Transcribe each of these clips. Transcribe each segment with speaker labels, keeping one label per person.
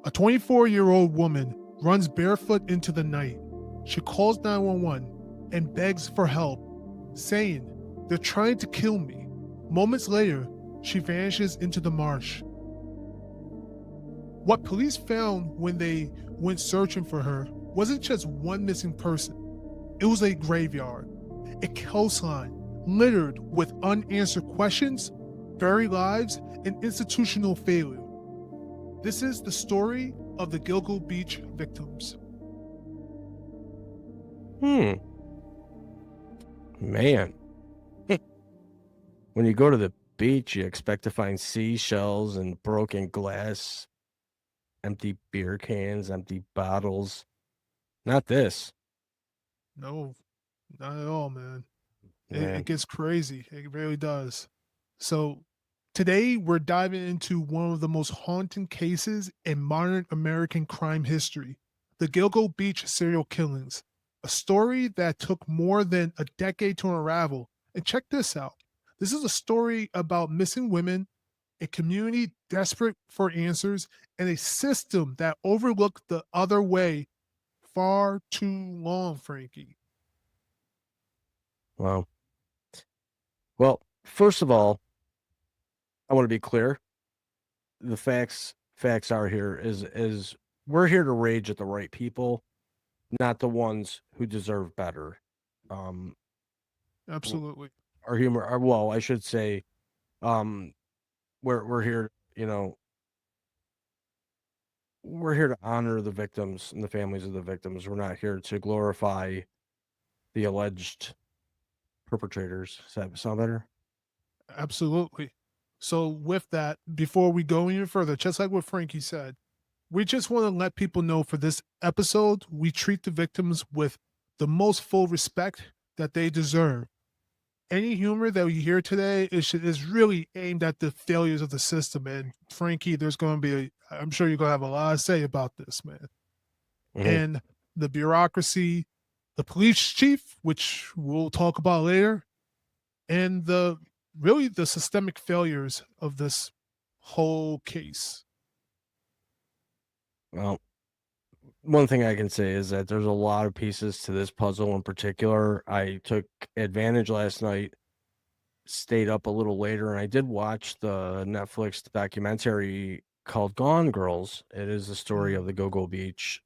Speaker 1: A 24-year-old woman runs barefoot into the night. She calls 911 and begs for help, saying, "They're trying to kill me." Moments later, she vanishes into the marsh. What police found when they went searching for her wasn't just one missing person, it was a graveyard, a coastline littered with unanswered questions, buried lives, and institutional failure. This is the story of the Gilgo Beach victims.
Speaker 2: Hmm. Man. When you go to the beach, you expect to find seashells and broken glass, empty beer cans, empty bottles. Not this,
Speaker 1: No, not at all, man. It
Speaker 2: man.
Speaker 1: gets crazy. It really does. So, today we're diving into one of the most haunting cases in modern American crime history, the Gilgo Beach serial killings, a story that took more than a decade to unravel. And check this out, this is a story about missing women, a community desperate for answers, and a system that overlooked the other way far too long, Frankie.
Speaker 2: Wow. Well, first of all, I want to be clear. The facts are here is we're here to rage at the right people, not the ones who deserve better. Um w-
Speaker 1: Absolutely.
Speaker 2: our humor, well, I should say, um we're here, we're here to honor the victims and the families of the victims. We're not here to glorify the alleged perpetrators. Does that sound better?
Speaker 1: Absolutely. So, with that, before we go any further, just like what Frankie said, we just want to let people know for this episode, we treat the victims with the most full respect that they deserve. Any humor that we hear today is really aimed at the failures of the system. And Frankie, there's going to be, I'm sure you're going to have a lot to say about this, man.
Speaker 2: Hmm.
Speaker 1: And the bureaucracy, the police chief, which we'll talk about later, and the really the systemic failures of this whole case.
Speaker 2: Well, one thing I can say is that there's a lot of pieces to this puzzle in particular. I took advantage last night, stayed up a little later, and I did watch the Netflix documentary called Gone Girls. It is the story of
Speaker 1: Mm,
Speaker 2: the Gogo Beach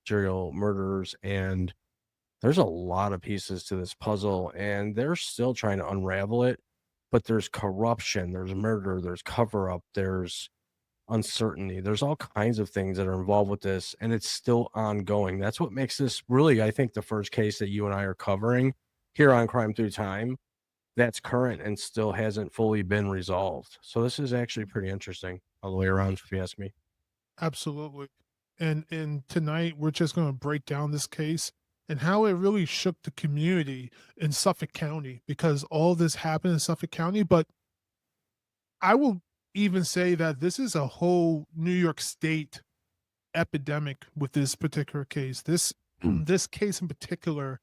Speaker 2: serial murderers, and there's a lot of pieces to this puzzle, and they're still trying to unravel it. But there's corruption, there's murder, there's cover up, there's uncertainty. There's all kinds of things that are involved with this, and it's still ongoing. That's what makes this really, I think, the first case that you and I are covering here on Crime Through Time that's current and still hasn't fully been resolved. So this is actually pretty interesting all the way around, if you ask me.
Speaker 1: absolutely. And tonight we're just going to break down this case and how it really shook the community in Suffolk County because all this happened in Suffolk County. But I will even say that this is a whole New York State epidemic with this particular case. This this case in particular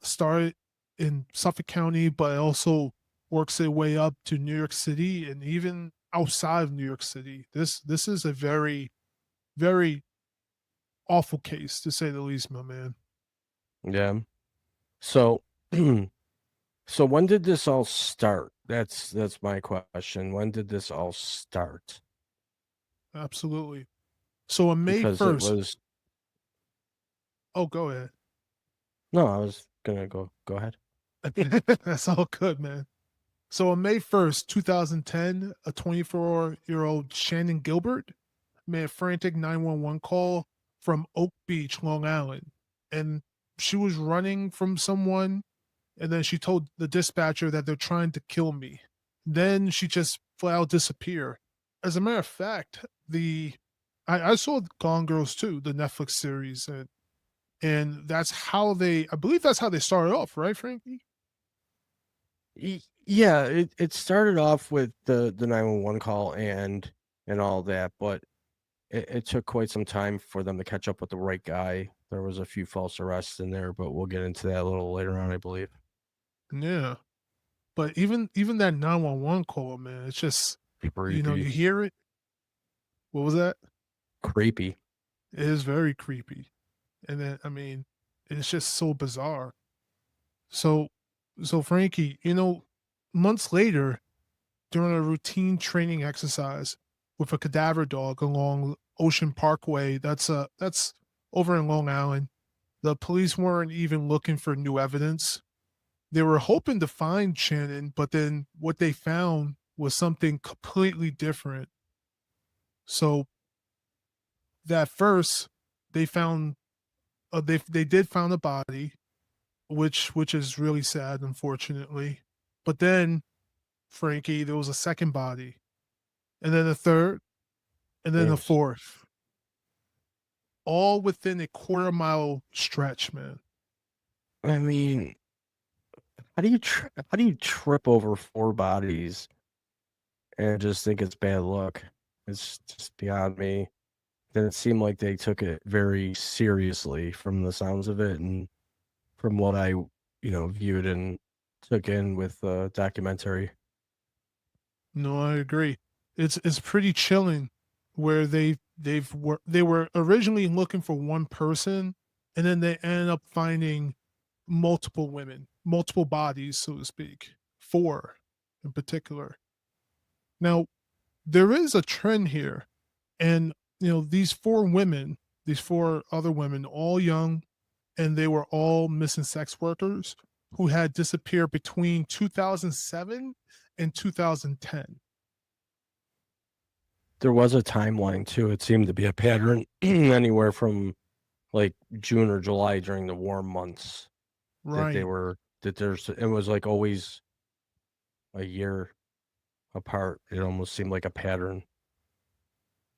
Speaker 1: started in Suffolk County, but it also works its way up to New York City and even outside of New York City. This is a very very awful case to say the least, my man.
Speaker 2: Yeah. So so when did this all start? That's my question. When did this all start?
Speaker 1: Absolutely. So on May
Speaker 2: Because it
Speaker 1: 1st,
Speaker 2: was
Speaker 1: oh, go ahead.
Speaker 2: no, I was gonna go ahead.
Speaker 1: That's all good, man. So on May 1st, 2010, a 24-year-old Shannon Gilbert made a frantic 911 call from Oak Beach, Long Island. And she was running from someone. And then she told the dispatcher that they're trying to kill me. Then she just flat out disappear. As a matter of fact, I saw Gone Girls too, the Netflix series, and that's how I believe that's how they started off, right, Frankie?
Speaker 2: Yeah, it started off with the 911 call and all that, but it took quite some time for them to catch up with the right guy. There was a few false arrests in there, but we'll get into that a little later on, I believe.
Speaker 1: Yeah. But even that 911 call, man, it's just you
Speaker 2: Creepy.
Speaker 1: hear it. What was that?
Speaker 2: creepy.
Speaker 1: It is very creepy. And then, I mean, it's just so bizarre. So, so Frankie, months later, during a routine training exercise with a cadaver dog along Ocean Parkway, that's over in Long Island, the police weren't even looking for new evidence. They were hoping to find Shannon, but then what they found was something completely different. So that first, they found they did found a body, which is really sad, unfortunately. But then, Frankie, there was a second body, and then a third, and then a
Speaker 2: James,
Speaker 1: fourth, all within a quarter-mile stretch, man.
Speaker 2: I mean, how do you trip over 4 bodies and just think it's bad luck? It's just beyond me. Then it seemed like they took it very seriously from the sounds of it and from what I, viewed and took in with the documentary.
Speaker 1: No, I agree. It's pretty chilling where they were originally looking for one person, and then they ended up finding multiple women, multiple bodies, so to speak, 4 in particular. Now, there is a trend here, and these 4 women, these 4 other women, all young, and they were all missing sex workers who had disappeared between 2007 and 2010.
Speaker 2: There was a timeline too. It seemed to be a pattern anywhere from like June or July during the warm months that
Speaker 1: Right.
Speaker 2: it was like always a year apart. It almost seemed like a pattern.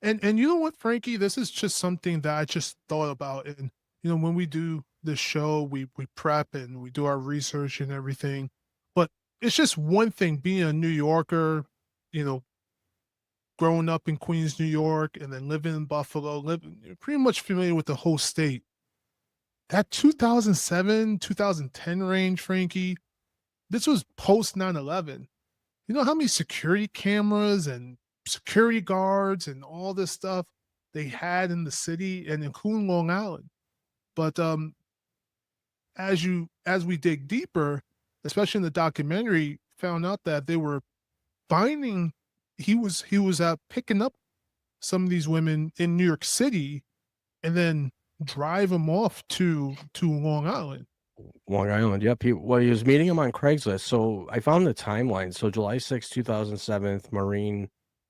Speaker 1: And you know what, Frankie? This is just something that I just thought about. And when we do this show, we prep and we do our research and everything. But it's just one thing being a New Yorker, you know, growing up in Queens, New York, and then living in Buffalo, living pretty much familiar with the whole state. That 2007, 2010 range, Frankie, this was post 9/11. You know how many security cameras and security guards and all this stuff they had in the city and including Long Island? But as we dig deeper, especially in the documentary, found out that they were finding he was picking up some of these women in New York City and then drive them off to Long Island.
Speaker 2: Long Island, yep. He was meeting him on Craigslist. So I found the timeline. So July 6, 2007,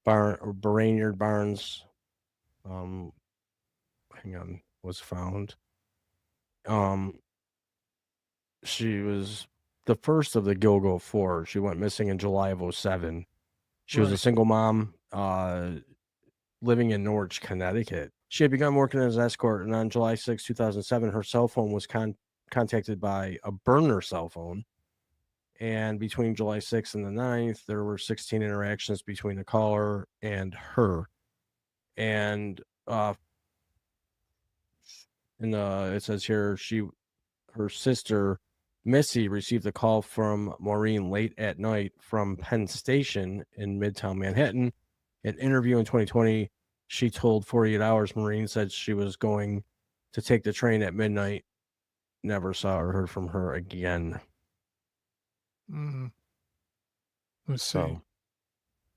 Speaker 2: Brainerd Barnes, um, hang on, was found. Um, she was the first of the Gilgo Four. She went missing in July of '07. She was a
Speaker 1: Right.
Speaker 2: single mom, living in Norwich, Connecticut. She had begun working as an escort, and on July 6, 2007, her cell phone was contacted by a burner cell phone. And between July 6th and the 9th, there were 16 interactions between the caller and her. And it says here her sister Missy received a call from Maureen late at night from Penn Station in Midtown Manhattan. An interview in 2020, she told 48 Hours Maureen said she was going to take the train at midnight. Never saw or heard from her again.
Speaker 1: Mhm. Let's see.
Speaker 2: So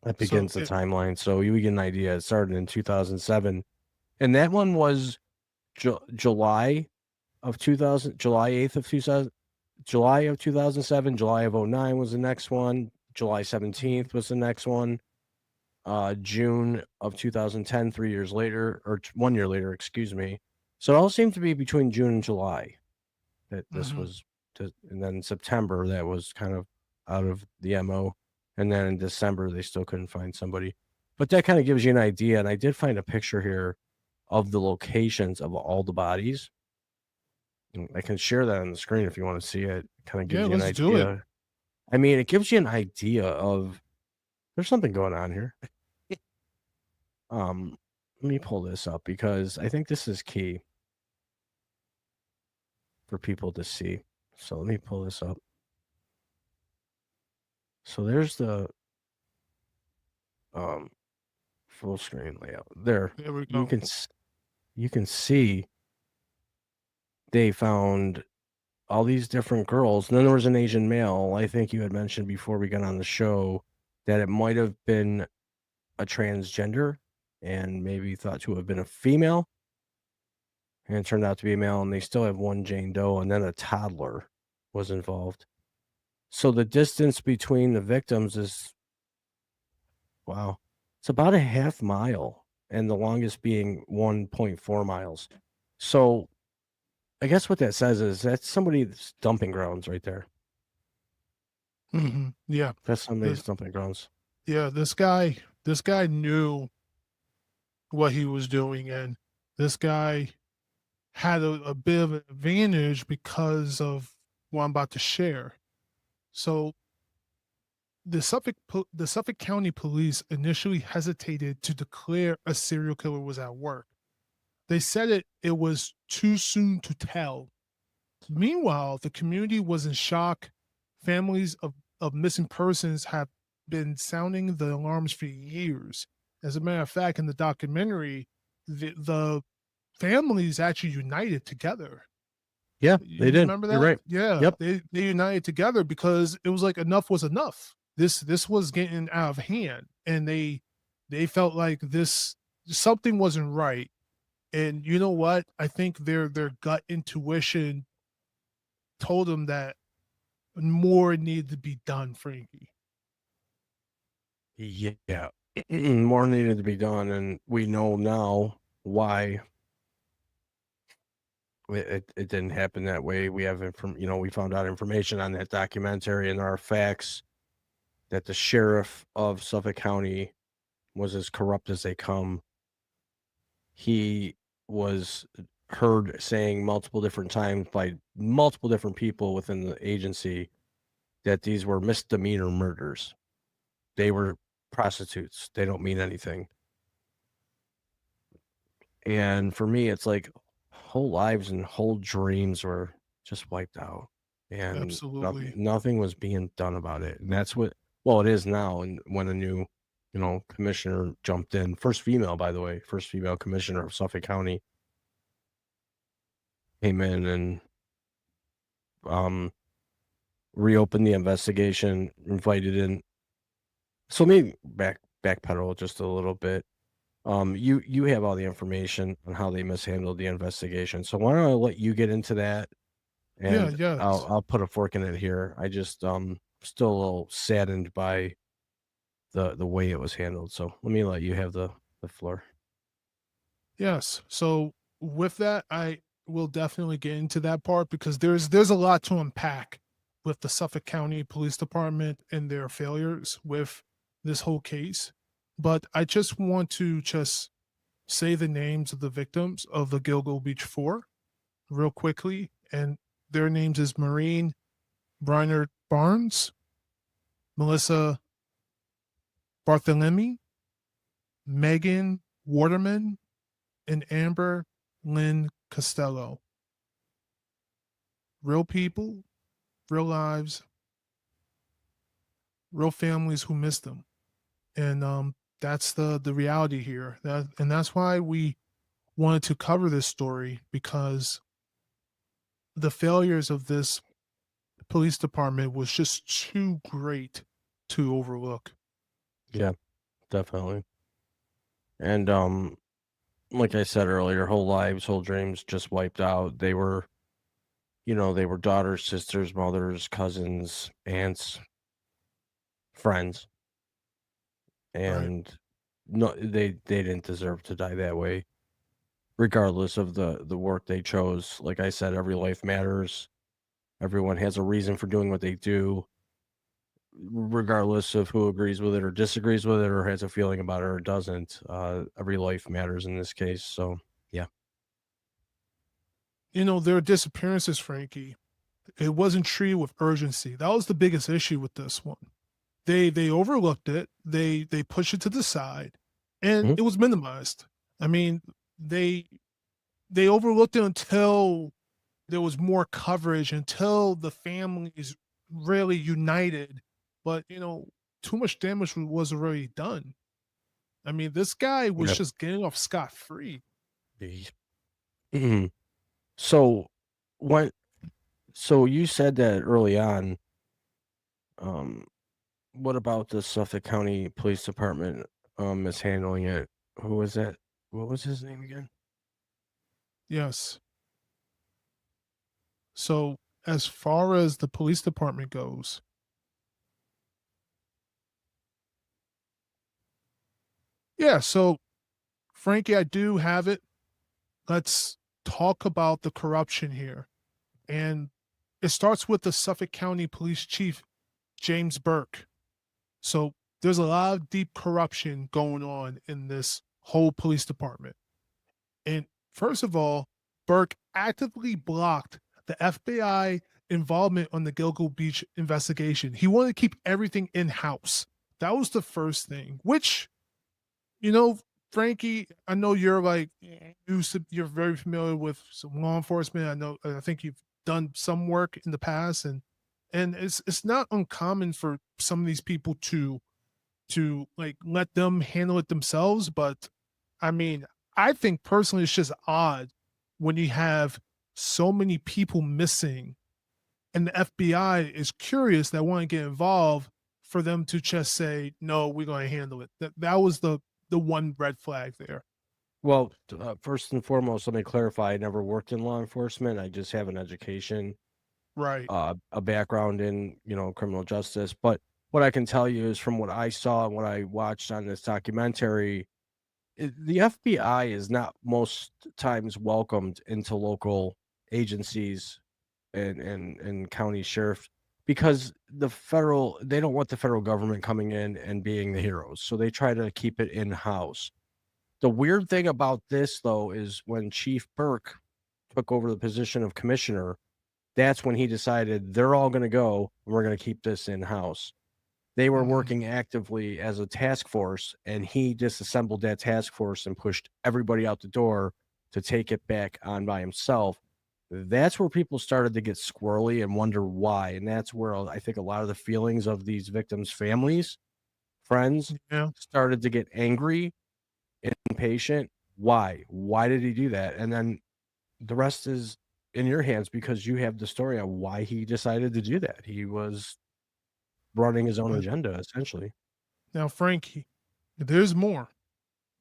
Speaker 2: that
Speaker 1: So
Speaker 2: begins the timeline. So you get an idea. It started in 2007, and that one was July of 2000, July 8th of 2000, July of 2007, July of '09 was the next one, July
Speaker 1: Mhm.
Speaker 2: 17th was the next one, June of 2010, 3 years later, or 1 year later, excuse me. So it all seemed to be between June and July that this
Speaker 1: Mhm.
Speaker 2: was, and then September that was kind of out of the MO, and then in December they still couldn't find somebody. But that kind of gives you an idea, and I did find a picture here of the locations of all the bodies. I can share that on the screen if you want to see it. Kind of
Speaker 1: Yeah,
Speaker 2: gives you an
Speaker 1: let's do it.
Speaker 2: idea. I mean, it gives you an idea of there's something going on here. Um, Let me pull this up because I think this is key for people to see. So let me pull this up. So there's the um full screen layout. There,
Speaker 1: There we
Speaker 2: you
Speaker 1: go.
Speaker 2: can you can see they found all these different girls, and then there was an Asian male. I think you had mentioned before we got on the show that it might have been a transgender and maybe thought to have been a female, and it turned out to be a male, and they still have one Jane Doe, and then a toddler was involved. So the distance between the victims is, wow, it's about a half mile, and the longest being 1.4 miles. So I guess what that says is that's somebody's dumping grounds right there.
Speaker 1: Yeah.
Speaker 2: That's somebody's
Speaker 1: This,
Speaker 2: dumping grounds.
Speaker 1: yeah, this guy knew what he was doing, and this guy had a bit of an advantage because of what I'm about to share. So the Suffolk County Police initially hesitated to declare a serial killer was at work. They said it was too soon to tell. Meanwhile, the community was in shock. Families of missing persons have been sounding the alarms for years. As a matter of fact, in the documentary, the families actually united together.
Speaker 2: Yeah, they
Speaker 1: You
Speaker 2: did.
Speaker 1: remember
Speaker 2: You're
Speaker 1: that?
Speaker 2: right.
Speaker 1: Yeah,
Speaker 2: Yep.
Speaker 1: they united together because it was like enough was enough. This was getting out of hand, and they felt like this something wasn't right. And you know what? I think their gut intuition told them that more needed to be done, Frankie.
Speaker 2: Yeah. More needed to be done, and we know now why it didn't happen that way. We have we found out information on that documentary, and there are facts that the sheriff of Suffolk County was as corrupt as they come. He was heard saying multiple different times by multiple different people within the agency that these were misdemeanor murders. They were prostitutes. They don't mean anything. And for me, it's like whole lives and whole dreams were just wiped out, and
Speaker 1: Absolutely.
Speaker 2: nothing was being done about it. And that's what, well, it is now. And when a new, commissioner jumped in, first female, by the way, first female commissioner of Suffolk County came in and um reopened the investigation, invited in. So let me backpedal just a little bit. You have all the information on how they mishandled the investigation. So why don't I let you get into that,
Speaker 1: Yeah,
Speaker 2: and I'll
Speaker 1: yes.
Speaker 2: I'll put a fork in it here. I just still a little saddened by the way it was handled. So let me let you have the floor.
Speaker 1: Yes. So with that, I will definitely get into that part because there's a lot to unpack with the Suffolk County Police Department and their failures with this whole case. But I just want to just say the names of the victims of the Gilgo Beach Four real quickly. And their names is Maureen Briner Barnes, Melissa Barthelemy, Megan Waterman, and Amber Lynn Costello. Real people, real lives, real families who missed them. And that's the reality here. And that's why we wanted to cover this story because the failures of this police department was just too great to overlook.
Speaker 2: Yeah, definitely. And like I said earlier, whole lives, whole dreams just wiped out. They were daughters, sisters, mothers, cousins, aunts, friends,
Speaker 1: Right.
Speaker 2: and no, they didn't deserve to die that way, regardless of the work they chose. Like I said, every life matters. Everyone has a reason for doing what they do, regardless of who agrees with it or disagrees with it or has a feeling about it or doesn't. Every life matters in this case. So yeah.
Speaker 1: Their disappearances, Frankie, it wasn't treated with urgency. That was the biggest issue with this one. They overlooked it. They pushed it to the side, and
Speaker 2: Mhm.
Speaker 1: it was minimized. I mean, they they overlooked it until there was more coverage, until the families really united. But too much damage was already done. I mean, this guy was
Speaker 2: Yep.
Speaker 1: just getting off scot free.
Speaker 2: Ye- Mhm. So when so you said that early on. Um, what about the Suffolk County Police Department mishandling it? Who was that? What was his name again?
Speaker 1: Yes. So as far as the police department goes, yeah. So Frankie, I do have it. Let's talk about the corruption here. And it starts with the Suffolk County Police Chief, James Burke. So there's a lot of deep corruption going on in this whole police department. And first of all, Burke actively blocked the FBI involvement on the Gilgo Beach investigation. He wanted to keep everything in house. That was the first thing, which, you know, Frankie, I know you're like you're very familiar with some law enforcement. I think you've done some work in the past, and it's not uncommon for some of these people to like let them handle it themselves. But I mean, I think personally it's just odd when you have so many people missing and the FBI is curious that want to get involved for them to just say, no, we're going to handle it. That was the one red flag there.
Speaker 2: Well, first and foremost, let me clarify. I never worked in law enforcement. I just have an education,
Speaker 1: Right.
Speaker 2: a background in, criminal justice. But what I can tell you is from what I saw and what I watched on this documentary, the FBI is not most times welcomed into local agencies and county sheriff because they don't want the federal government coming in and being the heroes. So they try to keep it in house. The weird thing about this, though, is when Chief Burke took over the position of commissioner, that's when he decided they're all going to go and we're going to keep this in house. They were
Speaker 1: Mhm.
Speaker 2: working actively as a task force, and he disassembled that task force and pushed everybody out the door to take it back on by himself. That's where people started to get squirrely and wonder why. And that's where I think a lot of the feelings of these victims' families, friends,
Speaker 1: Yeah.
Speaker 2: started to get angry impatient. Why? Why did he do that? And then the rest is in your hands because you have the story on why he decided to do that. He was running his own
Speaker 1: But
Speaker 2: agenda, essentially.
Speaker 1: now, Frankie, there's more.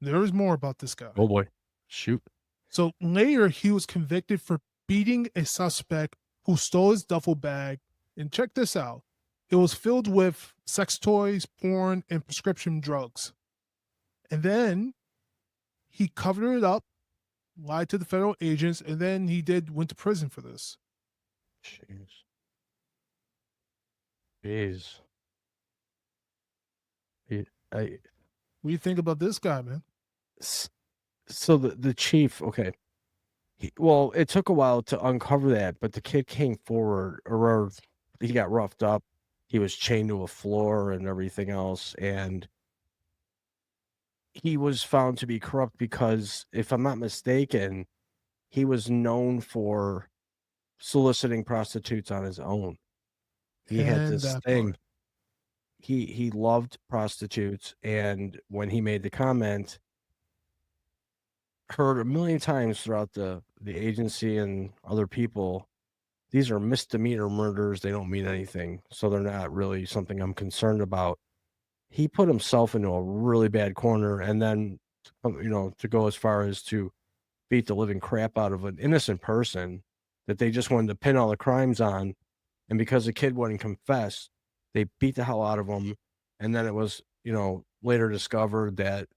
Speaker 1: There is more about this guy.
Speaker 2: Oh boy. Shoot.
Speaker 1: So later, he was convicted for beating a suspect who stole his duffel bag. And check this out, it was filled with sex toys, porn, and prescription drugs. And then he covered it up, lied to the federal agents, and then went to prison for this.
Speaker 2: Jeez. Jeez. He- I,
Speaker 1: What do you think about this guy, man?
Speaker 2: s- so the chief, okay. Well, it took a while to uncover that, but the kid came forward, or he got roughed up. He was chained to a floor and everything else, and he was found to be corrupt because, if I'm not mistaken, he was known for soliciting prostitutes on his own. He had
Speaker 1: And
Speaker 2: this
Speaker 1: that
Speaker 2: thing.
Speaker 1: part.
Speaker 2: He loved prostitutes, and when he made the comment, heard a million times throughout the agency and other people, these are misdemeanor murders. They don't mean anything, so they're not really something I'm concerned about. He put himself into a really bad corner, and then, to go as far as to beat the living crap out of an innocent person that they just wanted to pin all the crimes on, and because the kid wouldn't confess, they beat the hell out of him, and then it was, later discovered that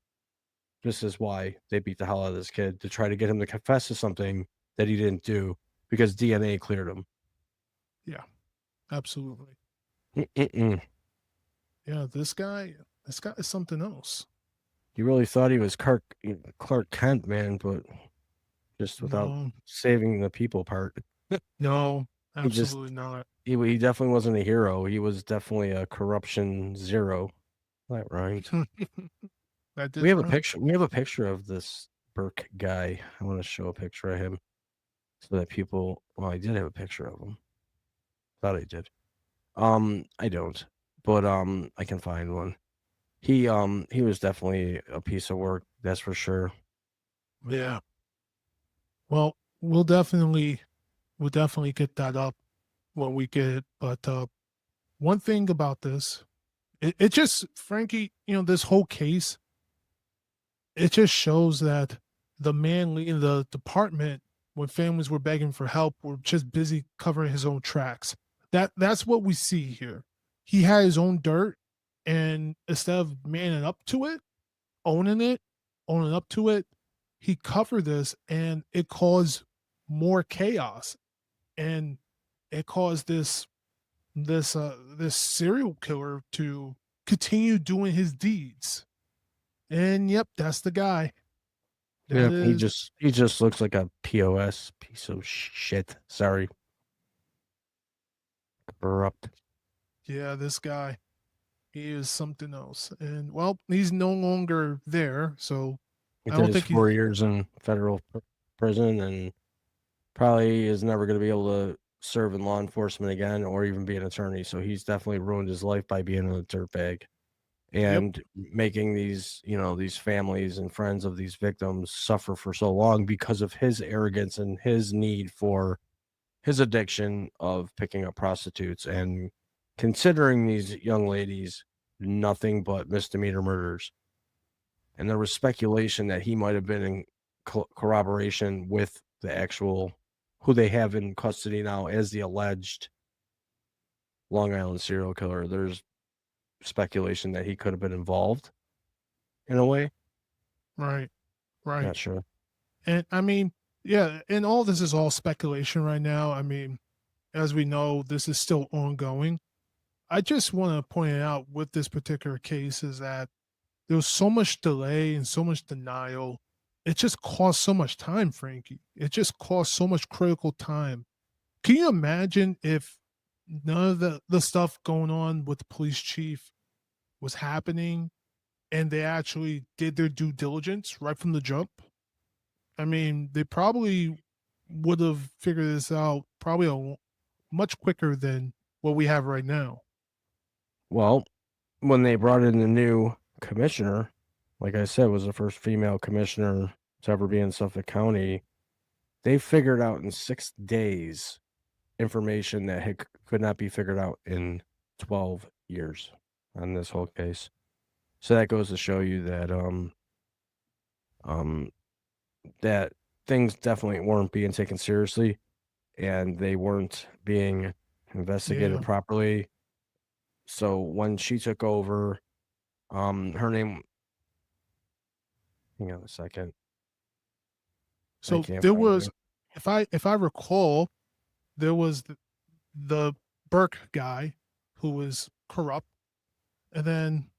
Speaker 2: this is why they beat the hell out of this kid, to try to get him to confess to something that he didn't do because DNA cleared him.
Speaker 1: Yeah, absolutely.
Speaker 2: Mm-mm-mm.
Speaker 1: Yeah, this guy is something else.
Speaker 2: You really thought he was Clark Kent, man, but just without
Speaker 1: No,
Speaker 2: saving the people part.
Speaker 1: no,
Speaker 2: He just
Speaker 1: absolutely not.
Speaker 2: he definitely wasn't a hero. He was definitely a corruption zero. That rhymed.
Speaker 1: That
Speaker 2: We
Speaker 1: did
Speaker 2: have a
Speaker 1: rhyme.
Speaker 2: picture. We have a picture of this Burke guy. I want to show a picture of him so that people. Well, I did have a picture of him. Thought I did. I don't, but I can find one. He was definitely a piece of work, that's for sure.
Speaker 1: Yeah. Well, we'll definitely get that up when we get it. But one thing about this, it just, Frankie, this whole case, it just shows that the man leading the department, when families were begging for help, were just busy covering his own tracks. That's what we see here. He had his own dirt, and instead of manning up to it, owning it, owning up to it, he covered this, and it caused more chaos, and it caused this serial killer to continue doing his deeds. And yep, that's the guy.
Speaker 2: Yeah,
Speaker 1: That is,
Speaker 2: he just looks like a POS piece of shit. Sorry, corrupt.
Speaker 1: yeah, this guy. He is something else. And well, he's no longer there, so
Speaker 2: He
Speaker 1: I
Speaker 2: did
Speaker 1: don't
Speaker 2: his
Speaker 1: think he.
Speaker 2: 4 years in federal prison and probably is never going to be able to serve in law enforcement again or even be an attorney. So he's definitely ruined his life by being a dirtbag
Speaker 1: Yep,
Speaker 2: and making these, these families and friends of these victims suffer for so long because of his arrogance and his need for his addiction of picking up prostitutes and considering these young ladies nothing but misdemeanor murders. And there was speculation that he might have been in corroboration with the actual who they have in custody now as the alleged Long Island serial killer. There's speculation that he could have been involved in a way.
Speaker 1: right, right.
Speaker 2: Not sure.
Speaker 1: And I mean, yeah, and all this is all speculation right now. I mean, as we know, this is still ongoing. I just want to point out with this particular case is that there was so much delay and so much denial. It just cost so much time, Frankie. It just cost so much critical time. Can you imagine if none of the stuff going on with the police chief was happening and they actually did their due diligence right from the jump? I mean, they probably would have figured this out probably much quicker than what we have right now.
Speaker 2: Well, when they brought in the new commissioner, like I said, was the first female commissioner to ever be in Suffolk County. They figured out in 6 days information that could not be figured out in 12 years on this whole case. So that goes to show you um that things definitely weren't being taken seriously and they weren't being investigated
Speaker 1: Yeah.
Speaker 2: properly. So when she took over, her name, hang on a second, I
Speaker 1: So
Speaker 2: can't
Speaker 1: there
Speaker 2: find
Speaker 1: was,
Speaker 2: it.
Speaker 1: if I recall, there was the Burke guy who was corrupt, and then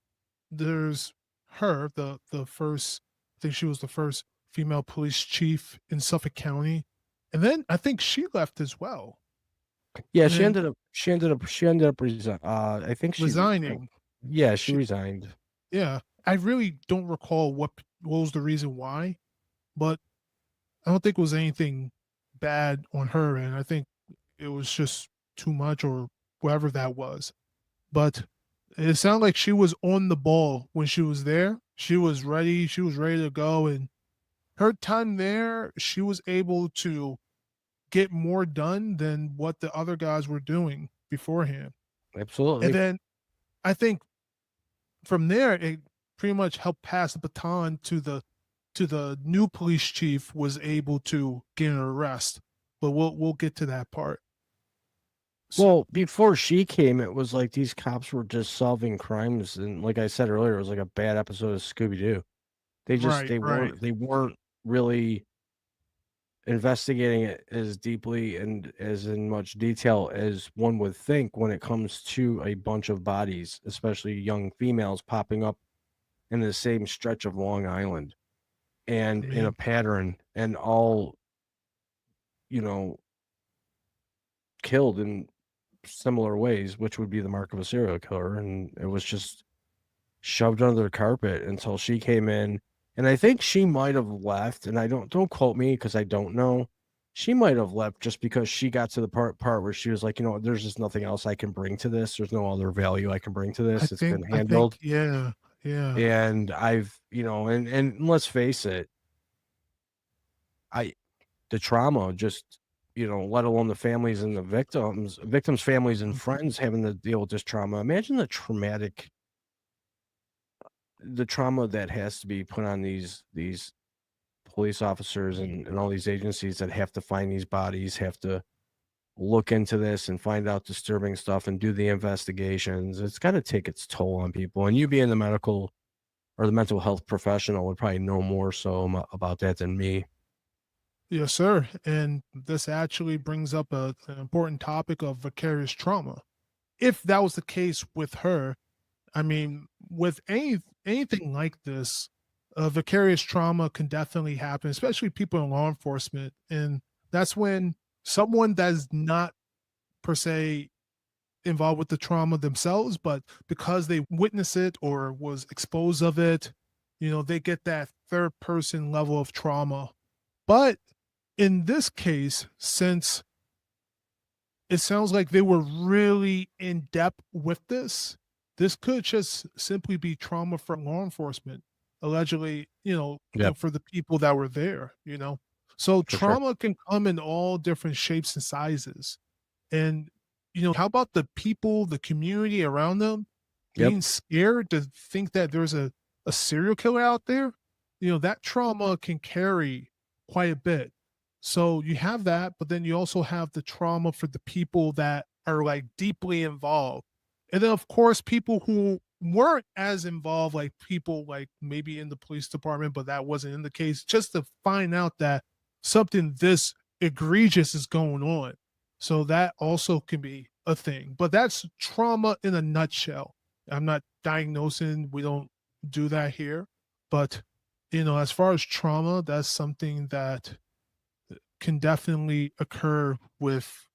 Speaker 1: there's her, the first. I think she was the first female police chief in Suffolk County, and then I think she left as well,
Speaker 2: Yeah,
Speaker 1: and then
Speaker 2: she ended up I think
Speaker 1: resigning.
Speaker 2: yeah, she
Speaker 1: She,
Speaker 2: resigned.
Speaker 1: yeah, I really don't recall what was the reason why, but I don't think it was anything bad on her end. I think it was just too much or whatever that was. But it sounded like she was on the ball when she was there. She was ready. She was ready to go. And her time there, she was able to get more done than what the other guys were doing beforehand. And
Speaker 2: Absolutely.
Speaker 1: then I think from there, it pretty much helped pass the baton to the new police chief was able to get an arrest. But we'll get to that part. S-
Speaker 2: Well, before she came, it was like these cops were just solving crimes, and like I said earlier, it was like a bad episode of Scooby Doo.
Speaker 1: Right, right.
Speaker 2: They weren't really investigating it as deeply and as in much detail as one would think when it comes to a bunch of bodies, especially young females popping up in the same stretch of Long Island
Speaker 1: I
Speaker 2: and in a
Speaker 1: mean,
Speaker 2: pattern and all, you know, killed in similar ways, which would be the mark of a serial killer. And it was just shoved under the carpet until she came in. And I think she might have left, and I don't quote me because I don't know. She might have left just because she got to the part where she was like, there's just nothing else I can bring to this. There's no other value I can bring to this. It's been
Speaker 1: I think,
Speaker 2: handled.
Speaker 1: yeah. Yeah.
Speaker 2: And I've, and let's face it, I the trauma just, let alone the families and the victims' families and
Speaker 1: Mhm.
Speaker 2: friends having to deal with this trauma. Imagine the trauma that has to be put on these police officers and all these agencies that have to find these bodies, have to look into this and find out disturbing stuff and do the investigations. It's got to take its toll on people. And you being the medical or the mental health professional would probably know more so about that than me.
Speaker 1: Yes, sir. And this actually brings up an important topic of vicarious trauma. If that was the case with her, I mean, with anything like this, vicarious trauma can definitely happen, especially people in law enforcement. And that's when someone that's not per se involved with the trauma themselves, but because they witness it or was exposed of it, they get that third person level of trauma. But in this case, since it sounds like they were really in depth with this could just simply be trauma from law enforcement, allegedly,
Speaker 2: Yep,
Speaker 1: for the people that were there. So
Speaker 2: for sure.
Speaker 1: trauma can come in all different shapes and sizes. And, how about the people, the community around them
Speaker 2: Yep.
Speaker 1: being scared to think that there's a serial killer out there? That trauma can carry quite a bit. So you have that, but then you also have the trauma for the people that are like deeply involved. And then, of course, people who weren't as involved, like people like maybe in the police department, but that wasn't in the case, just to find out that something this egregious is going on. So that also can be a thing. But that's trauma in a nutshell. I'm not diagnosing, we don't do that here. But, as far as trauma, that's something that can definitely occur with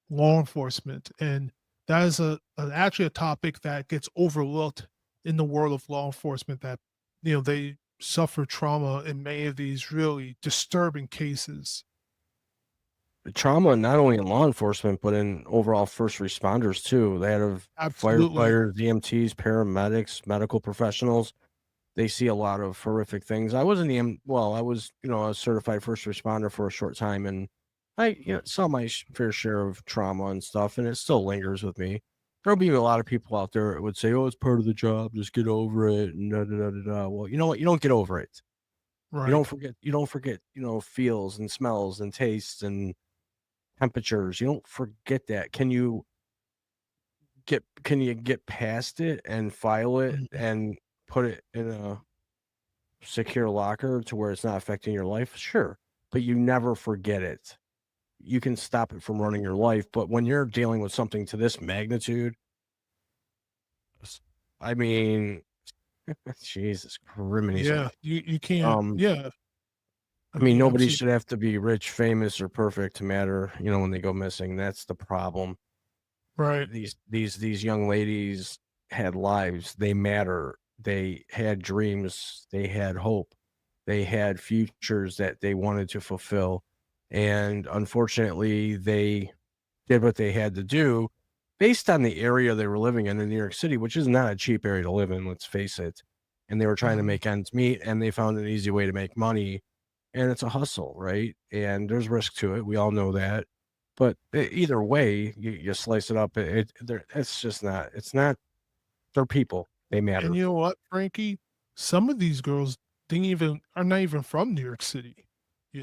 Speaker 1: law enforcement. And that is actually a topic that gets overlooked in the world of law enforcement that, they suffer trauma in many of these really disturbing cases.
Speaker 2: The trauma not only in law enforcement, but in overall first responders too. That of
Speaker 1: Absolutely.
Speaker 2: firefighters, EMTs, paramedics, medical professionals. They see a lot of horrific things. I was in the well, I was, a certified first responder for a short time, and I, saw my fair share of trauma and stuff, and it still lingers with me. There'll be a lot of people out there that would say, "Oh, it's part of the job. Just get over it." And da, da, da, da, da. Well, you know what? You don't get over it. You
Speaker 1: Right.
Speaker 2: don't forget. You don't forget. Feels and smells and tastes and temperatures. You don't forget that. Can you get past it and file it
Speaker 1: Mhm.
Speaker 2: and put it in a secure locker to where it's not affecting your life? Sure, but you never forget it. You can stop it from running your life, but when you're dealing with something to this magnitude, s I mean, Jesus criminy
Speaker 1: Yeah.
Speaker 2: sorry.
Speaker 1: You can't.
Speaker 2: Um,
Speaker 1: Yeah. I
Speaker 2: I mean,
Speaker 1: mean,
Speaker 2: nobody
Speaker 1: absolutely.
Speaker 2: should have to be rich, famous, or perfect to matter, when they go missing. That's the problem.
Speaker 1: Right.
Speaker 2: These young ladies had lives, they matter, they had dreams, they had hope, they had futures that they wanted to fulfill, and unfortunately, they did what they had to do based on the area they were living in New York City, which is not a cheap area to live in, let's face it, and they were trying to
Speaker 1: Mhm.
Speaker 2: make ends meet, and they found an easy way to make money, and it's a hustle, right? And there's risk to it, we all know that, but either way, you slice it up, it's just not it's not they're people, they
Speaker 1: And
Speaker 2: matter.
Speaker 1: you know what, Frankie? Some of these girls didn't even are not even from New York City.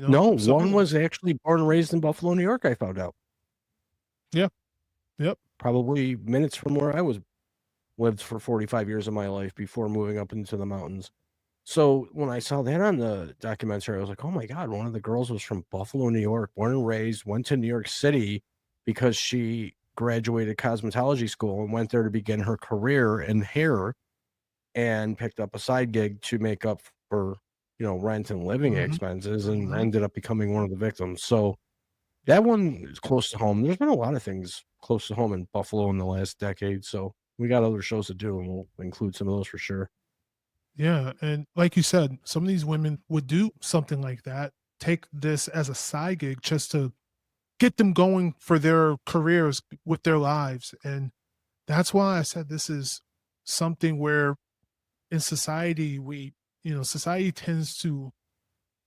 Speaker 2: No,
Speaker 1: Some
Speaker 2: one
Speaker 1: of them.
Speaker 2: was actually born and raised in Buffalo, New York, I found out,
Speaker 1: Yeah. Yep.
Speaker 2: probably minutes from where I was lived for 45 years of my life before moving up into the mountains. So when I saw that on the documentary, I was like, "Oh my god, one of the girls was from Buffalo, New York, born and raised, went to New York City because she graduated cosmetology school and went there to begin her career in hair and picked up a side gig to make up for, rent and living
Speaker 1: Mhm.
Speaker 2: expenses and
Speaker 1: Mhm.
Speaker 2: ended up becoming one of the victims." So that one is close to home. There's been a lot of things close to home in Buffalo in the last decade, so we got other shows to do, and we'll include some of those for sure.
Speaker 1: Yeah, and like you said, some of these women would do something like that, take this as a side gig just to get them going for their careers with their lives, and that's why I said this is something where in society, society tends to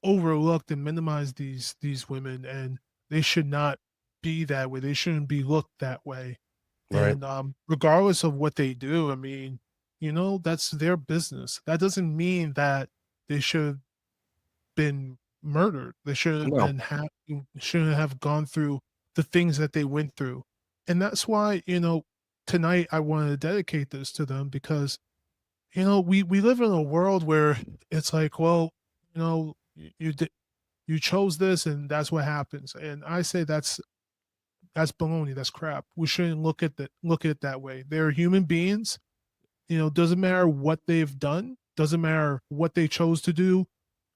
Speaker 1: overlook and minimize these women, and they should not be that way. They shouldn't be looked that way.
Speaker 2: Right.
Speaker 1: And regardless of what they do, I mean, that's their business. That doesn't mean that they should have been murdered. They should have
Speaker 2: No.
Speaker 1: been shouldn't have gone through the things that they went through. And that's why, tonight I wanted to dedicate this to them because we live in a world where it's like, well, you chose this and that's what happens. And I say that's baloney. That's crap. We shouldn't look at it that way. They're human beings. Doesn't matter what they've done. Doesn't matter what they chose to do.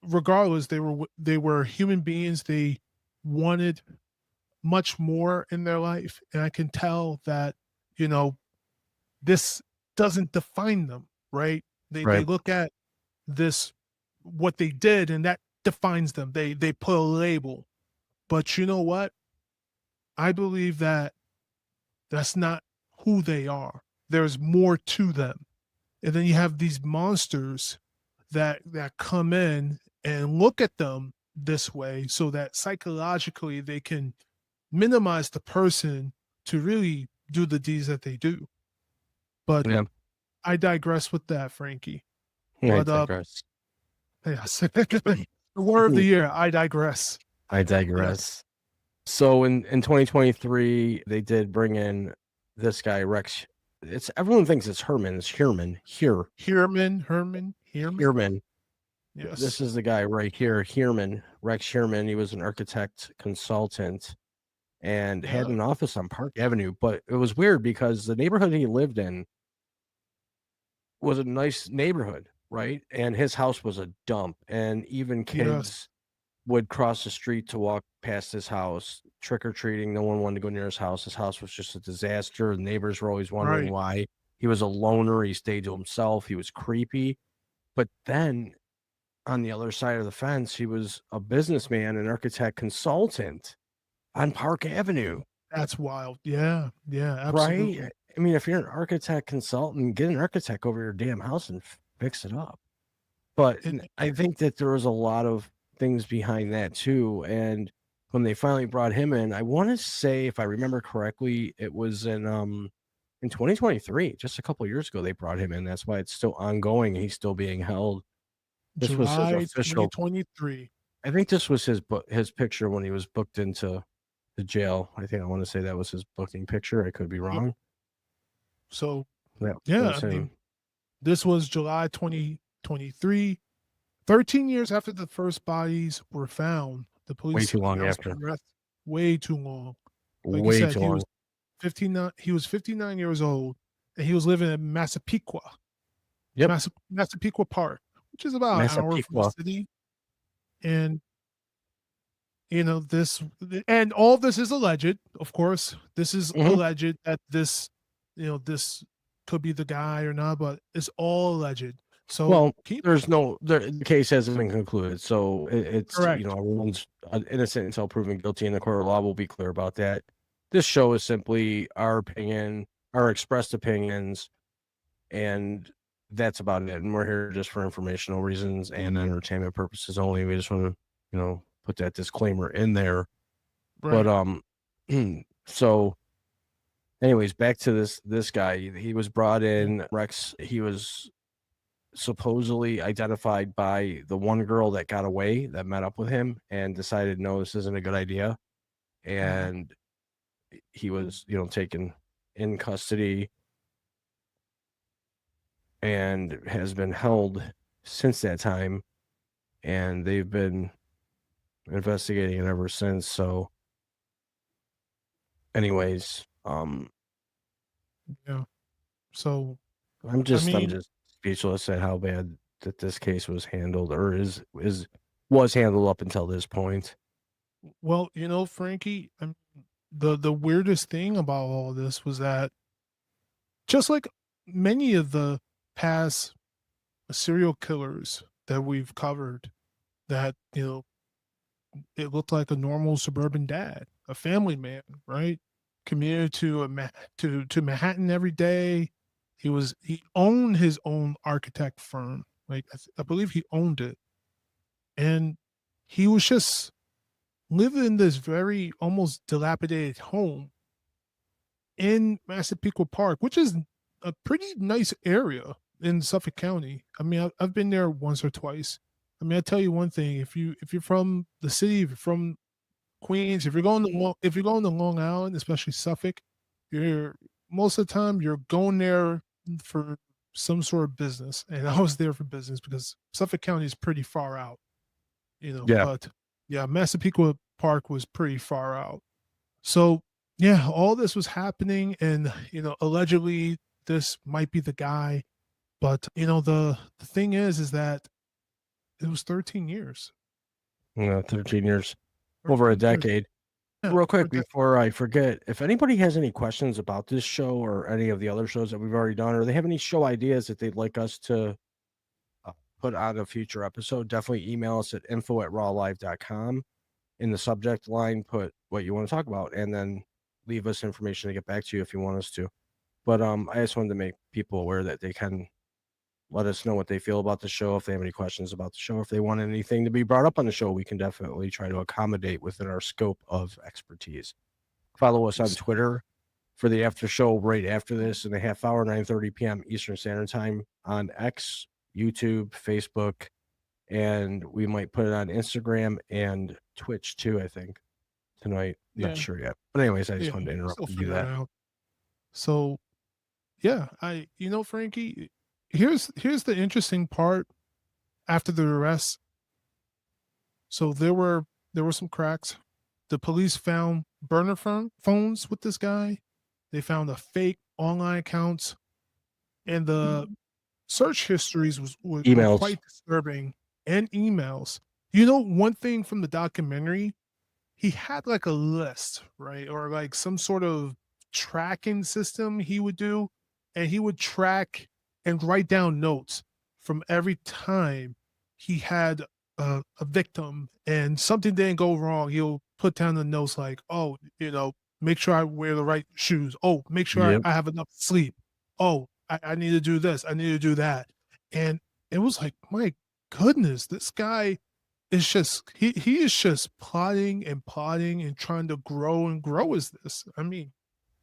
Speaker 1: Regardless, they were human beings. They wanted much more in their life, and I can tell that you know this doesn't define them. Right? They
Speaker 2: Right.
Speaker 1: look at this what they did, and that defines them. They put a label. But you know what? I believe that that's not who they are. There's more to them. And then you have these monsters that come in and look at them this way so that psychologically they can minimize the person to really do the deeds that they do. But
Speaker 2: Yeah.
Speaker 1: I digress with that, Frankie.
Speaker 2: I
Speaker 1: But
Speaker 2: digress.
Speaker 1: yes. The word of the year, I digress.
Speaker 2: I
Speaker 1: Yes.
Speaker 2: digress. So in 2023, they did bring in this guy Rex. It's everyone thinks it's Herman. It's Herman.
Speaker 1: Herman.
Speaker 2: Herman. This
Speaker 1: Yes.
Speaker 2: is the guy right here. Herman. Rex Herman. He was an architect consultant and had
Speaker 1: Yeah.
Speaker 2: an office on Park Avenue. But it was weird because the neighborhood he lived in was a nice neighborhood, right? And his house was a dump. And even
Speaker 1: Yes.
Speaker 2: kids would cross the street to walk past his house, trick or treating. No one wanted to go near his house. His house was just a disaster. The neighbors were always wondering
Speaker 1: Right.
Speaker 2: why. He was a loner. He stayed to himself. He was creepy. But then on the other side of the fence, he was a businessman, an architect consultant on Park Avenue,
Speaker 1: That's wild. Yeah. Yeah.
Speaker 2: right?
Speaker 1: Absolutely.
Speaker 2: I mean, if you're an architect consultant, get an architect over your damn house and fix it up. But
Speaker 1: And
Speaker 2: I think that there was a lot of things behind that too, and when they finally brought him in, I wanna say, if I remember correctly, it was in 2023, just a couple of years ago, they brought him in. That's why it's still ongoing, he's still being held. This was his
Speaker 1: July
Speaker 2: official
Speaker 1: 2023.
Speaker 2: I think this was his picture when he was booked into the jail. I wanna say that was his booking picture, I could be
Speaker 1: Yep.
Speaker 2: wrong.
Speaker 1: So,
Speaker 2: That
Speaker 1: yeah,
Speaker 2: was
Speaker 1: I mean,
Speaker 2: him.
Speaker 1: this was July 2023. 13 years after the first bodies were found, the
Speaker 2: Way
Speaker 1: police
Speaker 2: too long
Speaker 1: announced
Speaker 2: after.
Speaker 1: arrest. Way too long. Like you
Speaker 2: Way
Speaker 1: said,
Speaker 2: too long.
Speaker 1: 59 years old, and he was living in Massapequa,
Speaker 2: Yep.
Speaker 1: Massapequa Park, which is about an hour from the
Speaker 2: Massapequa.
Speaker 1: city. And this and all this is alleged, of course. This is
Speaker 2: Mhm.
Speaker 1: alleged that this could be the guy or not, but it's all alleged. So
Speaker 2: Well,
Speaker 1: keep
Speaker 2: there's no the case hasn't been concluded, so it's
Speaker 1: correct.
Speaker 2: everyone's innocent until proven guilty, and the court of law will be clear about that. This show is simply our opinion, our expressed opinions, and that's about it. And we're here just for informational reasons and entertainment purposes only. We just want to, put that disclaimer in there. But
Speaker 1: Right.
Speaker 2: so anyways, back to this guy. He was brought
Speaker 1: Yeah.
Speaker 2: in. Rex. He was supposedly identified by the one girl that got away that met up with him and decided no, this isn't a good idea,
Speaker 1: Mhm.
Speaker 2: and he was taken in custody and has been held since that time, and they've been investigating it ever since. So anyways,
Speaker 1: Yeah. So,
Speaker 2: i'm
Speaker 1: I
Speaker 2: just i'm
Speaker 1: mean,
Speaker 2: just speechless at how bad that this case was handled, or was handled up until this point.
Speaker 1: well, Frankie, the weirdest thing about all this was that just like many of the past serial killers that we've covered, that it looked like a normal suburban dad, a family man, right? Commuted to to Manhattan every day, He owned his own architect firm. Like I believe he owned it, and he was just living in this very almost dilapidated home in Massapequa Park, which is a pretty nice area in Suffolk County. I mean, I've been there once or twice. I mean, I tell you one thing: if you're from the city, if you're from Queens, if you're going to Long Island, especially Suffolk, you're most of the time you're going there for some sort of business. And I was there for business because Suffolk County is pretty far out, you know.
Speaker 2: Yeah.
Speaker 1: But yeah, Massapequa Park was pretty far out. So yeah, all this was happening, and allegedly this might be the guy. But the thing is that it was 13 years.
Speaker 2: 13 years, over a
Speaker 1: 13 years.
Speaker 2: decade.
Speaker 1: Yeah,
Speaker 2: Real
Speaker 1: over
Speaker 2: quick before I forget, if anybody has any questions about this show or any of the other shows that we've already done, or they have any show ideas that they'd like us to put on a future episode, definitely email us at info@rawlive.com. In the subject line, put what you want to talk about, and then leave us information to get back to you if you want us to. But I just wanted to make people aware that they can let us know what they feel about the show. If they have any questions about the show, if they want anything to be brought up on the show, we can definitely try to accommodate within our scope of expertise. Follow us on Twitter for the after show right after this in a half hour, 9:30 p.m. Eastern Standard Time on X, YouTube, Facebook, and we might put it on Instagram and Twitch too, I think, tonight. Not
Speaker 1: Yeah,
Speaker 2: sure yet. But anyways, I just
Speaker 1: yeah,
Speaker 2: wanted to
Speaker 1: we'll
Speaker 2: interrupt
Speaker 1: still
Speaker 2: and do
Speaker 1: figure it
Speaker 2: that.
Speaker 1: out. So yeah, Frankie, here's the interesting part after the arrest. So there were some cracks. The police found burner phones with this guy. They found a fake online accounts, and the search histories were
Speaker 2: Emails.
Speaker 1: quite disturbing, and emails. One thing from the documentary, he had like a list, right? Or like some sort of tracking system he would do, and he would track and write down notes from every time he had a victim and something didn't go wrong. He'll put down the notes like, oh, make sure I wear the right shoes. Oh, make sure
Speaker 2: Yep.
Speaker 1: I have enough sleep. Oh, I need to do this. I need to do that. And it was like, my goodness, this guy is just he is just plotting and plotting and trying to grow and grow as this. I mean,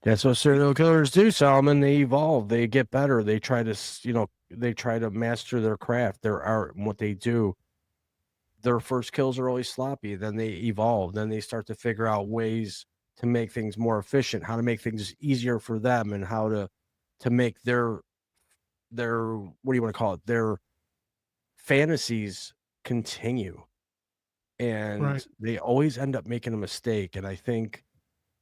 Speaker 2: That's what serial killers do, Solomon. They evolve, they get better, they try to, they try to master their craft, their art, and what they do. Their first kills are always sloppy, then they evolve, then they start to figure out ways to make things more efficient, how to make things easier for them, and how to make their what do you want to call it? Their fantasies continue. And
Speaker 1: right,
Speaker 2: they always end up making a mistake. And I think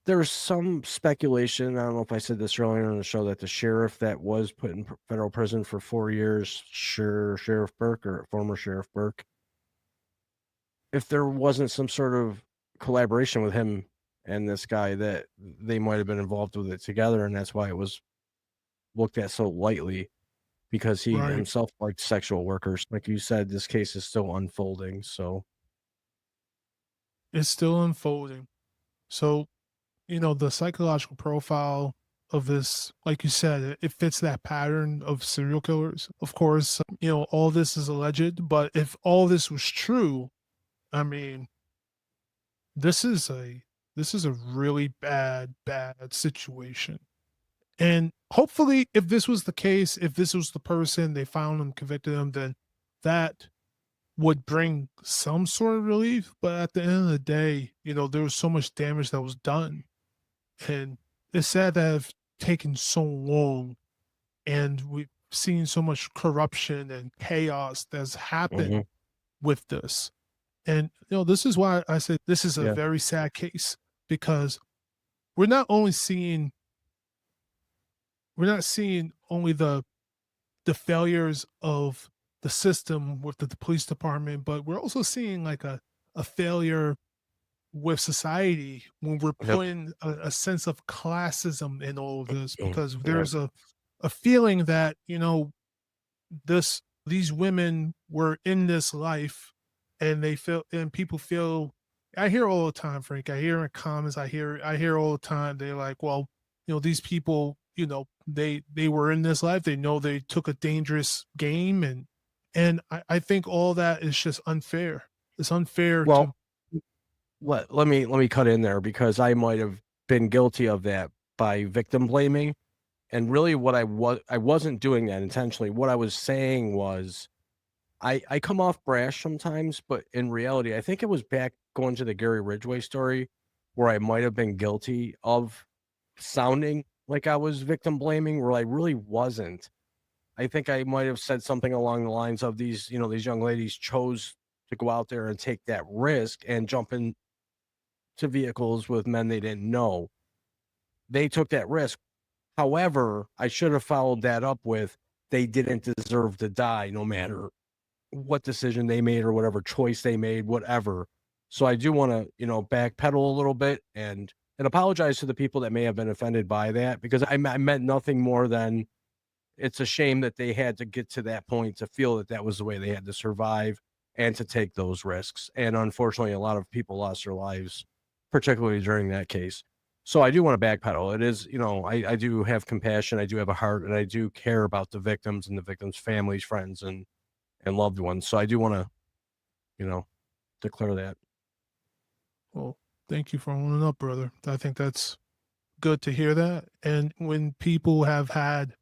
Speaker 2: there's some speculation. I don't know if I said this earlier in the show that the sheriff that was put in federal prison for 4 years, Sheriff Burke or former Sheriff Burke, if there wasn't some sort of collaboration with him and this guy, that they might have been involved with it together, and that's why it was looked at so lightly, because he
Speaker 1: right.
Speaker 2: himself liked sexual workers. Like you said, this case is still unfolding. So
Speaker 1: It's still unfolding. So, the psychological profile of this, like you said, it fits that pattern of serial killers. Of course, all this is alleged, but if all this was true, I mean, this is a really bad situation. And hopefully, if this was the case, if this was the person, they found him, convicted him, then that would bring some sort of relief. But at the end of the day, there was so much damage that was done. And it's sad that it's taken so long, and we've seen so much corruption and chaos that's happened
Speaker 2: mhm,
Speaker 1: with this. And this is why I said this is a
Speaker 2: yeah,
Speaker 1: very sad case, because we're not only seeing only the failures of the system with the police department, but we're also seeing like a failure with society when we're
Speaker 2: yep,
Speaker 1: putting a sense of classism in all of this, because
Speaker 2: yep,
Speaker 1: there's a feeling that these women were in this life, and people feel. I hear all the time, Frank. I hear in comments. I hear all the time. They're like, well, these people they were in this life. They know they took a dangerous game, and I think all that is just unfair. It's unfair to.
Speaker 2: Well, let me cut in there because I might have been guilty of that by victim blaming. And really what I wasn't doing that intentionally. What I was saying was I come off brash sometimes, but in reality, I think it was back going to the Gary Ridgway story where I might have been guilty of sounding like I was victim blaming where I really wasn't. I think I might have said something along the lines of these young ladies chose to go out there and take that risk and jump into vehicles with men they didn't know. They took that risk. However, I should have followed that up with they didn't deserve to die no matter what decision they made or whatever choice they made, whatever. So I do want to, backpedal a little bit and apologize to the people that may have been offended by that because I meant nothing more than it's a shame that they had to get to that point to feel that that was the way they had to survive and to take those risks. And unfortunately, a lot of people lost their lives, particularly during that case. So I do want to backpedal. It is, I do have compassion. I do have a heart and I do care about the victims and the victims' families, friends, and loved ones. So I do want to, declare that.
Speaker 1: Well, thank you for owning up, brother. I think that's good to hear that. And when people have had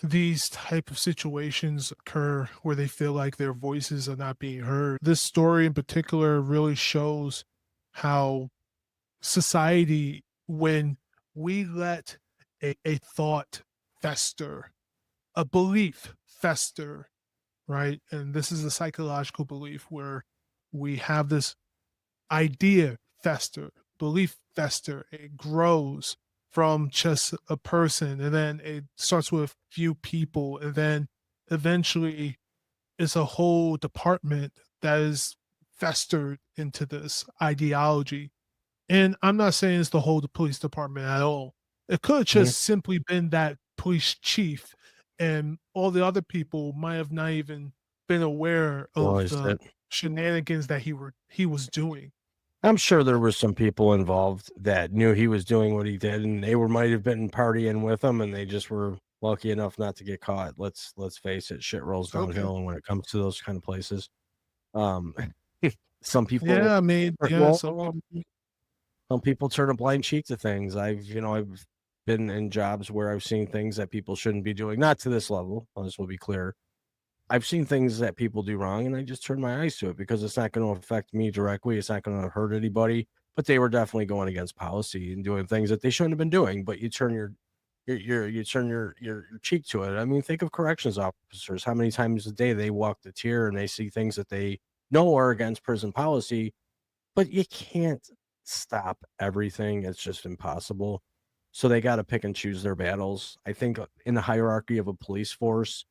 Speaker 1: these type of situations occur where they feel like their voices are not being heard, this story in particular really shows how society, when we let a thought fester, a belief fester, right? And this is a psychological belief where we have this idea fester, belief fester. It grows from just a person, and then it starts with few people, and then eventually it's a whole department that is festered into this ideology. And I'm not saying it's the whole police department at all. It could have
Speaker 2: Mhm.
Speaker 1: just simply been that police chief, and all the other people might have not even been aware of
Speaker 2: Realized
Speaker 1: the
Speaker 2: it.
Speaker 1: shenanigans that he was doing.
Speaker 2: I'm sure there were some people involved that knew he was doing what he did, and they were might have been partying with him, and they just were lucky enough not to get caught. Let's face it, shit rolls
Speaker 1: Okay.
Speaker 2: downhill, and when it comes to those kind of places, um, some people,
Speaker 1: Yeah, I mean, yeah,
Speaker 2: well,
Speaker 1: some people.
Speaker 2: some people turn a blind cheek to things. I've been in jobs where I've seen things that people shouldn't be doing. Not to this level. This will be clear. I've seen things that people do wrong, and I just turn my eyes to it because it's not going to affect me directly. It's not going to hurt anybody. But they were definitely going against policy and doing things that they shouldn't have been doing. But you turn you turn your cheek to it. I mean, think of corrections officers. How many times a day they walk the tier and they see things that they know are against prison policy, but you can't stop everything. It's just impossible. So they got to pick and choose their battles. I think in the hierarchy of a police force,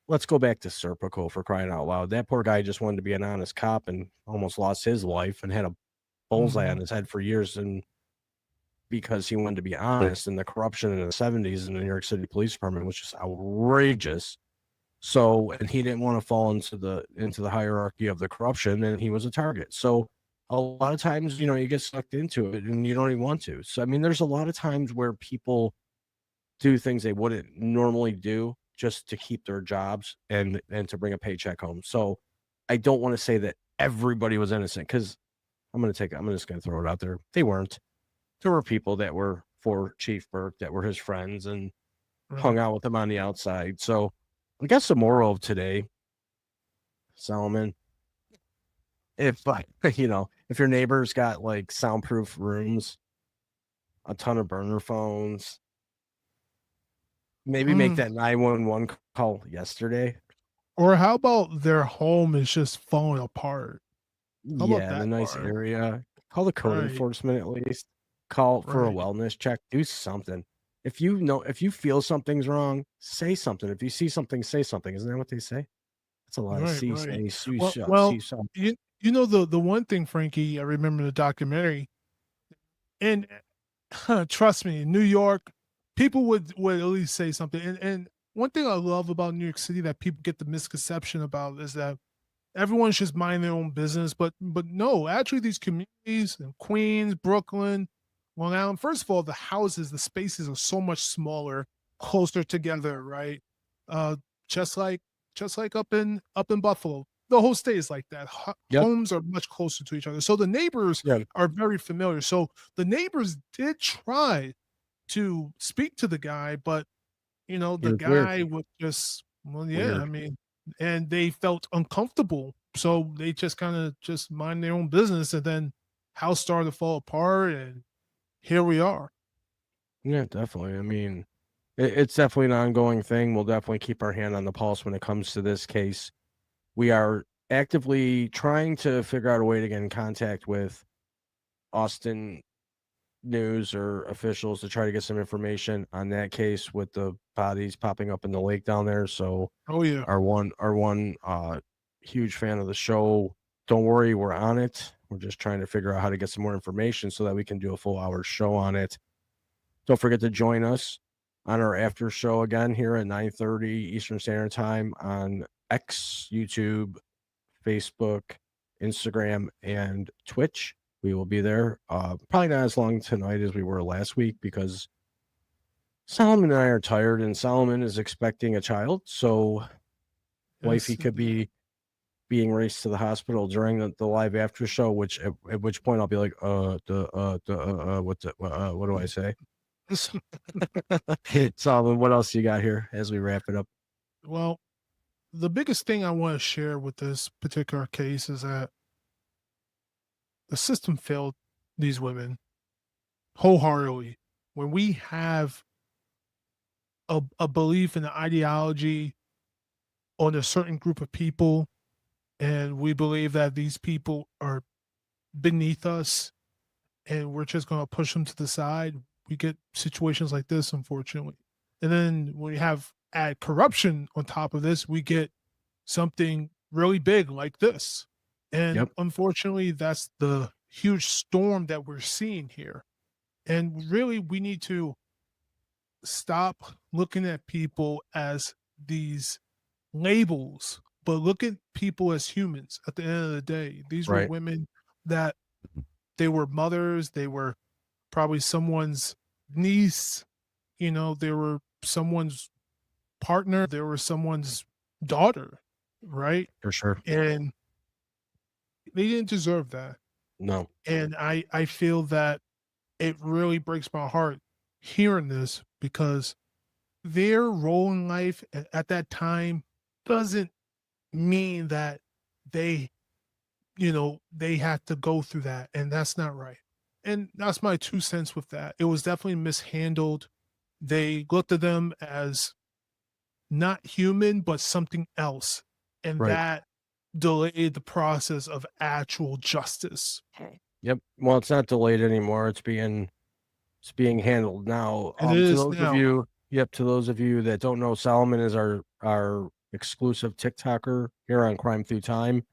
Speaker 2: let's go back to Serpico for crying out loud. That poor guy just wanted to be an honest cop and almost lost his life and had a bullseye on
Speaker 1: Mhm.
Speaker 2: his head for years and because he wanted to be honest and the corruption in the 70s in the New York City Police Department was just outrageous. So, and he didn't want to fall into the hierarchy of the corruption and he was a target. So, a lot of times, you get sucked into it and you don't even want to. So, I mean, there's a lot of times where people do things they wouldn't normally do just to keep their jobs and to bring a paycheck home. So I don't want to say that everybody was innocent because I'm just gonna throw it out there. They weren't. There were people that were for Chief Burke that were his friends and hung
Speaker 1: Right.
Speaker 2: out with him on the outside. So I guess the moral of today, Solomon, if if your neighbor's got like soundproof rooms, a ton of burner phones, maybe make
Speaker 1: Mm.
Speaker 2: that 911 call yesterday.
Speaker 1: Or how about their home is just falling apart? How about
Speaker 2: Yeah, in a
Speaker 1: that
Speaker 2: nice
Speaker 1: part?
Speaker 2: area. Call the code
Speaker 1: Right,
Speaker 2: enforcement at least. Call for a
Speaker 1: right,
Speaker 2: wellness check. Do something. If you feel something's wrong, say something. If you see something, say something. Isn't that what they say? That's a lot of
Speaker 1: right,
Speaker 2: see,
Speaker 1: right.
Speaker 2: say, sue,
Speaker 1: Well,
Speaker 2: shut,
Speaker 1: well,
Speaker 2: see, some.
Speaker 1: the one thing, Frankie, I remember in the documentary, and trust me, in New York, people would at least say something. And one thing I love about New York City that people get the misconception about is that everyone should mind their own business, but no, actually, these communities in Queens, Brooklyn, Well, now, first of all, the spaces are so much smaller, closer together, right? Uh, just like up in Buffalo, the whole state is like that.
Speaker 2: Yep.
Speaker 1: Homes are much closer to each other, so the neighbors
Speaker 2: Yeah.
Speaker 1: are very familiar. So the neighbors did try to speak to the guy, but
Speaker 2: It
Speaker 1: the
Speaker 2: was weird.
Speaker 1: guy was just, well, yeah, I
Speaker 2: Weird.
Speaker 1: mean, and they felt uncomfortable, so they just kind of just mind their own business, and then house started to fall apart, and here we are.
Speaker 2: Yeah, definitely. I mean, it's definitely an ongoing thing. We'll definitely keep our hand on the pulse when it comes to this case. We are actively trying to figure out a way to get in contact with Austin news or officials to try to get some information on that case with the bodies popping up in the lake down there. So
Speaker 1: Oh yeah.
Speaker 2: our one huge fan of the show, don't worry, we're on it. We're just trying to figure out how to get some more information so that we can do a full hour show on it. Don't forget to join us on our after show again here at 9:30 Eastern Standard Time on X, YouTube, Facebook, Instagram, and Twitch. We will be there. Probably not as long tonight as we were last week because Solomon and I are tired, and Solomon is expecting a child. So, wifey
Speaker 1: Yes,
Speaker 2: could
Speaker 1: indeed.
Speaker 2: be being raced to the hospital during the live after show. Which at which point I'll be like, what do I say? Solomon, what else you got here as we wrap it up?
Speaker 1: Well, the biggest thing I want to share with this particular case is that the system failed these women wholeheartedly. When we have a belief in the ideology on a certain group of people, and we believe that these people are beneath us, and we're just going to push them to the side, we get situations like this, unfortunately. And then when we have add corruption on top of this, we get something really big like this. And
Speaker 2: Yep.
Speaker 1: unfortunately, that's the huge storm that we're seeing here. And really, we need to stop looking at people as these labels, but look at people as humans at the end of the day. These were
Speaker 2: Right.
Speaker 1: women that they were mothers, they were probably someone's niece, they were someone's partner, they were someone's daughter, right?
Speaker 2: For sure.
Speaker 1: And they didn't deserve that.
Speaker 2: No.
Speaker 1: And I feel that it really breaks my heart hearing this because their role in life at that time doesn't mean that they, they had to go through that. And that's not right. And that's my 2 cents with that. It was definitely mishandled. They looked at them as not human, but something else. And
Speaker 2: Right.
Speaker 1: that delayed the process of actual justice.
Speaker 2: Yep. Well, it's not delayed anymore. It's being handled now.
Speaker 1: It
Speaker 2: To
Speaker 1: is
Speaker 2: those of
Speaker 1: now.
Speaker 2: you, yep, to those of you that don't know, Solomon is our exclusive TikToker here on Crime Through Time.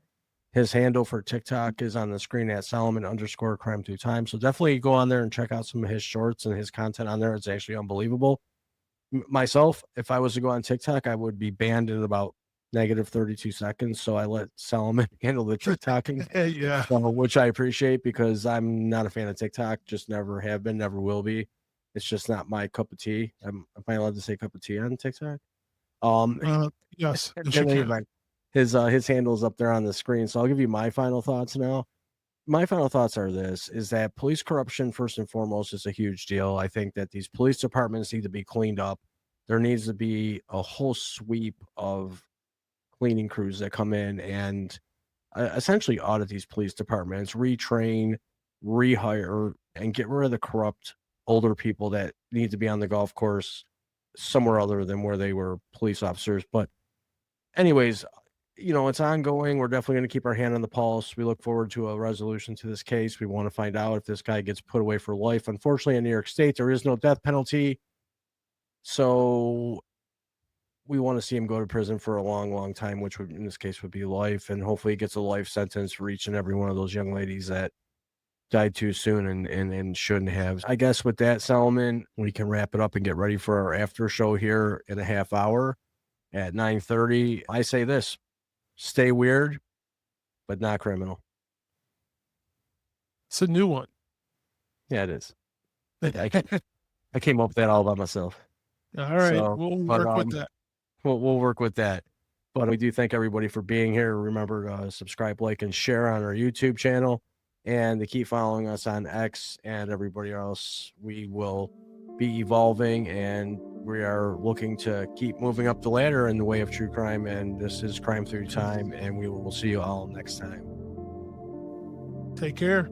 Speaker 2: His handle for TikTok is on the screen at Solomon_Crime Through Time. So definitely go on there and check out some of his shorts and his content on there. It's actually unbelievable. Myself, if I was to go on TikTok, I would be banned in about negative 32 seconds. So I let Solomon handle the TikToking,
Speaker 1: Yeah.
Speaker 2: which I appreciate because I'm not a fan of TikTok. Just never have been, never will be. It's just not my cup of tea. Am I allowed to say cup of tea on TikTok? Um,
Speaker 1: Yes, yes, you
Speaker 2: in any
Speaker 1: can.
Speaker 2: event, his handle's up there on the screen. So I'll give you my final thoughts now. My final thoughts are this is that police corruption, first and foremost, is a huge deal. I think that these police departments need to be cleaned up. There needs to be a whole sweep of cleaning crews that come in and essentially audit these police departments, retrain, rehire, and get rid of the corrupt older people that need to be on the golf course somewhere other than where they were police officers. But anyways, it's ongoing. We're definitely going to keep our hand on the pulse. We look forward to a resolution to this case. We want to find out if this guy gets put away for life. Unfortunately, in New York State, there is no death penalty. So we want to see him go to prison for a long, long time, which would, in this case, would be life. And hopefully he gets a life sentence for each and every one of those young ladies that died too soon and shouldn't have. I guess with that, Solomon, we can wrap it up and get ready for our after show here in a half hour at 9:30. I say this: stay weird, but not criminal.
Speaker 1: It's a new one.
Speaker 2: Yeah, it is. I came up with that all by myself.
Speaker 1: All right,
Speaker 2: So,
Speaker 1: we'll
Speaker 2: but
Speaker 1: work with that.
Speaker 2: we'll work with that. But we do thank everybody for being here. Remember to subscribe, like, and share on our YouTube channel, and to keep following us on X and everybody else. We will be evolving, and we are looking to keep moving up the ladder in the way of true crime. And this is Crime Through Time, and we will see you all next time.
Speaker 1: Take care.